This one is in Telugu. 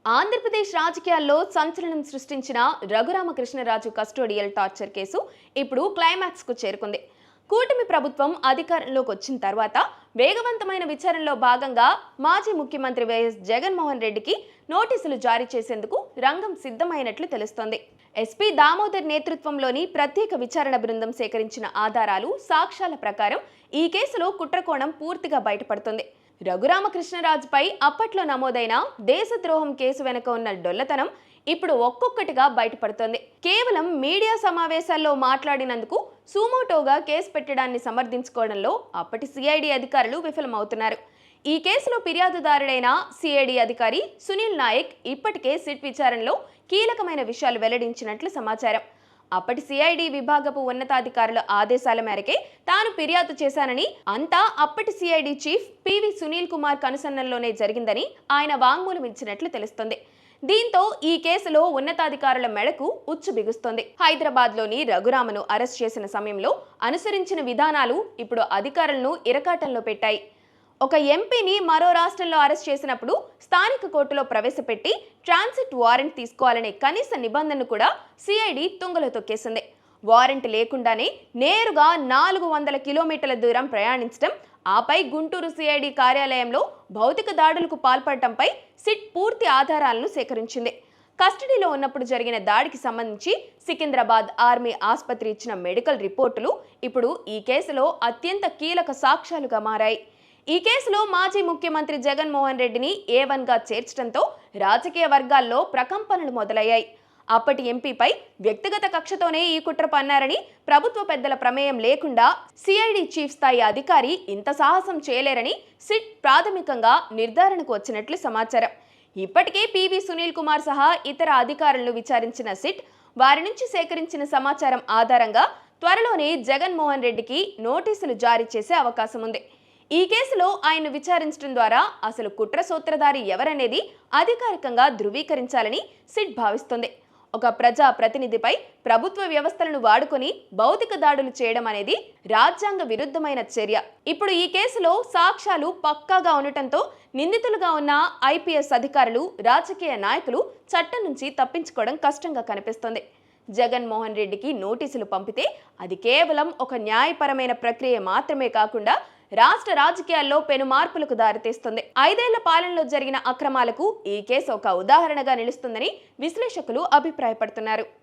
ఆంధ్రప్రదేశ్ రాజకీయాల్లో సంచలనం సృష్టించిన రఘురామకృష్ణరాజు కస్టోడియల్ టార్చర్ కేసు ఇప్పుడు క్లైమాక్స్ కు చేరుకుంది. కూటమి ప్రభుత్వం అధికారంలోకి వచ్చిన తర్వాత వేగవంతమైన విచారణలో భాగంగా మాజీ ముఖ్యమంత్రి వైఎస్ జగన్మోహన్ రెడ్డికి నోటీసులు జారీ చేసేందుకు రంగం సిద్ధమైనట్లు తెలుస్తోంది. ఎస్పీ దామోదర్ నేతృత్వంలోని ప్రత్యేక విచారణ బృందం సేకరించిన ఆధారాలు, సాక్ష్యాల ప్రకారం ఈ కేసులో కుట్రకోణం పూర్తిగా బయటపడుతుంది. రఘురామకృష్ణరాజుపై అప్పట్లో నమోదైన దేశద్రోహం కేసు వెనుక ఉన్న డొల్లతనం ఇప్పుడు ఒక్కొక్కటిగా బయటపడుతోంది. కేవలం మీడియా సమావేశాల్లో మాట్లాడినందుకు సుమోటోగా కేసు పెట్టడాన్ని సమర్థించుకోవడంలో అప్పటి సిఐడి అధికారులు విఫలమవుతున్నారు. ఈ కేసులో ఫిర్యాదుదారుడైన సిఐడి అధికారి సునీల్ నాయక్ ఇప్పటికే సిట్ విచారణలో కీలకమైన విషయాలు వెల్లడించినట్లు సమాచారం. అప్పటి సిఐడి విభాగపు ఉన్నతాధికారుల ఆదేశాల మేరకే తాను ఫిర్యాదు చేశానని, అంతా అప్పటి CID chief PV Sunil Kumar కనుసన్నల్లోనే జరిగిందని ఆయన వాంగ్మూలం ఇచ్చినట్లు తెలుస్తోంది. దీంతో ఈ కేసులో ఉన్నతాధికారుల మెడకు ఉచ్చు బిగుస్తోంది. హైదరాబాద్లోని రఘురామను అరెస్ట్ చేసిన సమయంలో అనుసరించిన విధానాలు ఇప్పుడు అధికారులను ఇరకాటంలో పెట్టాయి. ఒక ఎంపీని మరో రాష్ట్రంలో అరెస్ట్ చేసినప్పుడు స్థానిక కోర్టులో ప్రవేశపెట్టి ట్రాన్సిట్ వారెంట్ తీసుకోవాలనే కనీస నిబంధనను కూడా సిఐడి తుంగలో తొక్కేసింది. వారెంట్ లేకుండానే నేరుగా 400 కిలోమీటర్ల దూరం ప్రయాణించడం, ఆపై గుంటూరు సిఐడి కార్యాలయంలో భౌతిక దాడులకు పాల్పడటంపై సిట్ పూర్తి ఆధారాలను సేకరించింది. కస్టడీలో ఉన్నప్పుడు జరిగిన దాడికి సంబంధించి సికింద్రాబాద్ ఆర్మీ ఆసుపత్రి ఇచ్చిన మెడికల్ రిపోర్టులు ఇప్పుడు ఈ కేసులో అత్యంత కీలక సాక్ష్యాలుగా మారాయి. ఈ కేసులో మాజీ ముఖ్యమంత్రి జగన్మోహన్ రెడ్డిని A1గా చేర్చడంతో రాజకీయ వర్గాల్లో ప్రకంపనలు మొదలయ్యాయి. అప్పటి ఎంపీపై వ్యక్తిగత కక్షతోనే ఈ కుట్ర పన్నారని, ప్రభుత్వ పెద్దల ప్రమేయం లేకుండా సిఐడి చీఫ్ స్థాయి అధికారి ఇంత సాహసం చేయలేరని సిట్ ప్రాథమికంగా నిర్ధారణకు వచ్చినట్లు సమాచారం. ఇప్పటికే పివి సునీల్ కుమార్ సహా ఇతర అధికారులను విచారించిన సిట్ వారి నుంచి సేకరించిన సమాచారం ఆధారంగా త్వరలోనే జగన్మోహన్ రెడ్డికి నోటీసులు జారీ చేసే అవకాశం ఉంది. ఈ కేసులో ఆయన విచారించడం ద్వారా అసలు కుట్ర సూత్రధారి ఎవరనేది అధికారికంగా ధృవీకరించాలని సిట్ భావిస్తుంది. ఒక ప్రజా ప్రతినిధిపై ప్రభుత్వ వ్యవస్థలను వాడుకొని భౌతిక దాడులు చేయడం అనేది రాజ్యాంగ విరుద్ధమైన చర్య. ఇప్పుడు ఈ కేసులో సాక్ష్యాలు పక్కాగా ఉండటంతో నిందితులుగా ఉన్న ఐపీఎస్ అధికారులు, రాజకీయ నాయకులు చట్టం నుంచి తప్పించుకోవడం కష్టంగా కనిపిస్తోంది. జగన్మోహన్ రెడ్డికి నోటీసులు పంపితే అది కేవలం ఒక న్యాయపరమైన ప్రక్రియ మాత్రమే కాకుండా రాష్ట్ర రాజకీయాల్లో పెను మార్పులకు దారితీస్తుంది. 5 ఏళ్ల పాలనలో జరిగిన అక్రమాలకు ఈ కేసు ఒక ఉదాహరణగా నిలుస్తుందని విశ్లేషకులు అభిప్రాయపడుతున్నారు.